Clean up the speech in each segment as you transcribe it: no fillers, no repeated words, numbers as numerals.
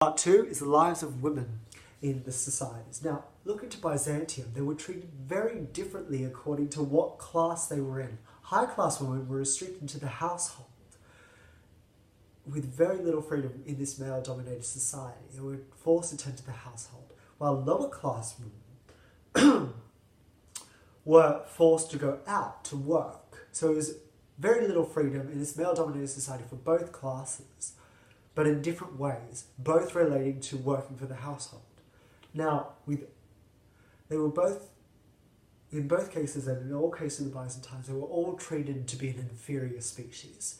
Part 2 is the lives of women in the societies. Now, looking to Byzantium, they were treated very differently according to what class they were in. High-class women were restricted to the household with very little freedom in this male-dominated society. They were forced to tend to the household, while lower-class women were forced to go out to work. So it was very little freedom in this male-dominated society for both classes, but in different ways, both relating to working for the household. Now, they were both, in both cases and in all cases in the Byzantines, they were all treated to be an inferior species,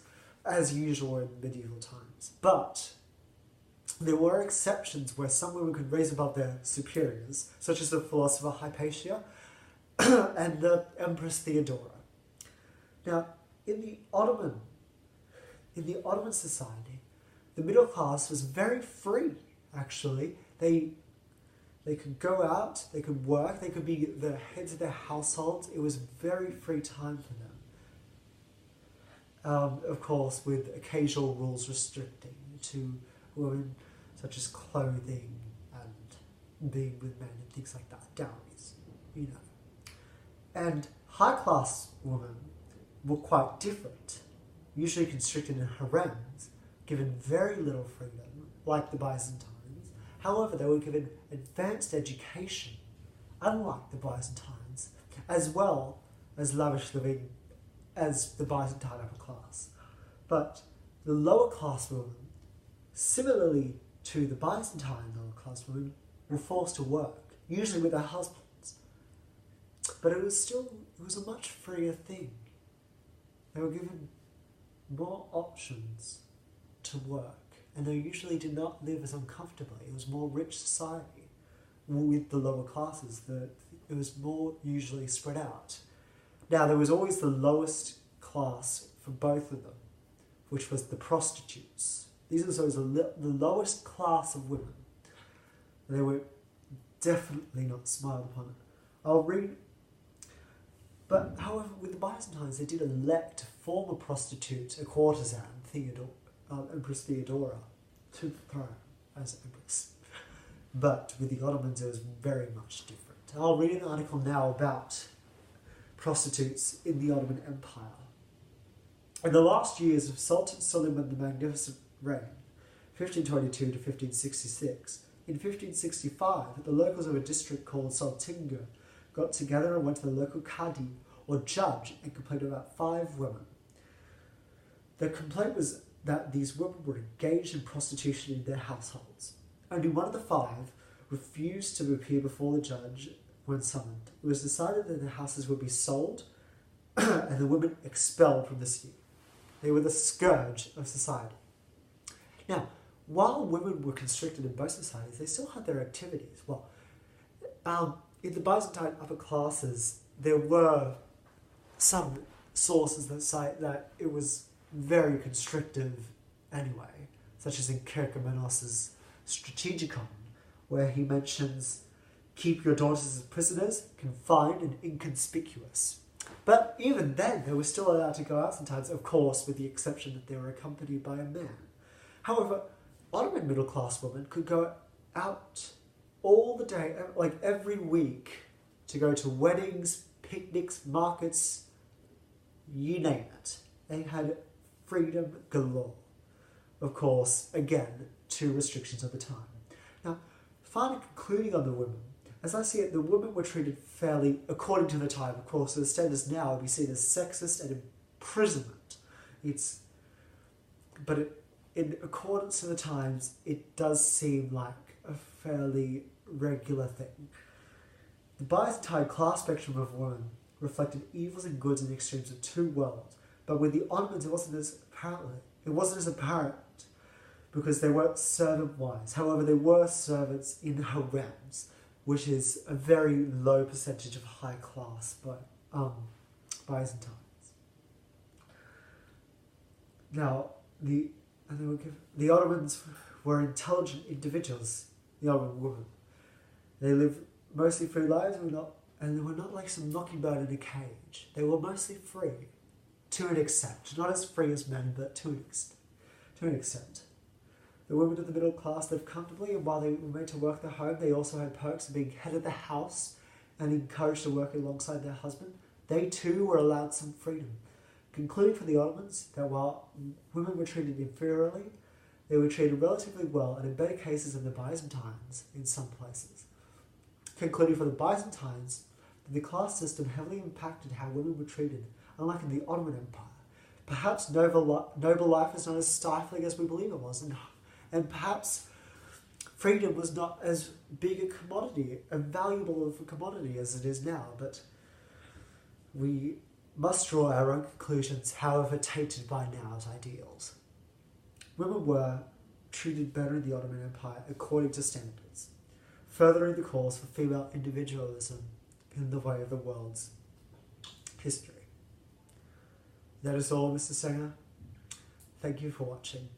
as usual in medieval times. But there were exceptions where some women could raise above their superiors, such as the philosopher Hypatia and the Empress Theodora. Now, in the Ottoman society, the middle class was very free, actually. They could go out, they could work, they could be the heads of their households. It was very free time for them. Of course, with occasional rules restricting to women, such as clothing and being with men and things like that, dowries, you know. And high-class women were quite different, usually constricted in harems, given very little freedom, like the Byzantines. However, they were given advanced education, unlike the Byzantines, as well as lavish living as the Byzantine upper class. But the lower class women, similarly to the Byzantine lower class women, were forced to work, usually with their husbands. But it was a much freer thing. They were given more options to work, and they usually did not live as uncomfortably. It was more rich society with the lower classes. It was more usually spread out. Now, there was always the lowest class for both of them, which was the prostitutes. These were always the lowest class of women. They were definitely not smiled upon. I'll read. But, however, with the Byzantines, they did elect to form a prostitute, a courtesan, Empress Theodora, to the throne as empress. But with the Ottomans, it was very much different. I'll read an article now about prostitutes in the Ottoman Empire. In the last years of Sultan Suleiman the Magnificent reign, 1522 to 1566, in 1565, the locals of a district called Saltinga got together and went to the local Qadi, or judge, and complained about 5 women. The complaint was that these women were engaged in prostitution in their households. Only one of the 5 refused to appear before the judge when summoned. It was decided that the houses would be sold and the women expelled from the city. They were the scourge of society. Now, while women were constricted in both societies, they still had their activities. Well, in the Byzantine upper classes, there were some sources that cite that it was very constrictive anyway, such as in Kirkomenos' Strategicon, where he mentions, keep your daughters as prisoners, confined and inconspicuous. But even then, they were still allowed to go out sometimes, of course, with the exception that they were accompanied by a man. However, Ottoman middle-class women could go out all the day, like every week, to go to weddings, picnics, markets, you name it. They had freedom galore. Of course, again, 2 restrictions at the time. Now, finally concluding on the women, as I see it, the women were treated fairly according to the time. Of course, the standards now would be seen as sexist and imprisonment. In accordance to the times, it does seem like a fairly regular thing. The Byzantine class spectrum of women reflected evils and goods and extremes of 2 worlds, but with the Ottomans it wasn't as apparent because they weren't servant wives. However, there were servants in harems, which is a very low percentage of high class Byzantines. Now, the Ottomans were intelligent individuals, the Ottoman women. They lived mostly free lives, and they were not like some mockingbird in a cage. They were mostly free, to an extent. Not as free as men, but to an extent. The women of the middle class lived comfortably, and while they were made to work the home, they also had perks of being head of the house and encouraged to work alongside their husband. They too were allowed some freedom, concluding for the Ottomans that while women were treated inferiorly, they were treated relatively well, and in better cases than the Byzantines in some places. Concluding for the Byzantines that the class system heavily impacted how women were treated, unlike in the Ottoman Empire. Perhaps noble life is not as stifling as we believe it was, and perhaps freedom was not as big a commodity, a valuable of a commodity as it is now, but we must draw our own conclusions, however tainted by now's ideals. Women were treated better in the Ottoman Empire according to standards, furthering the cause for female individualism in the way of the world's history. That is all, Mr. Sanger. Thank you for watching.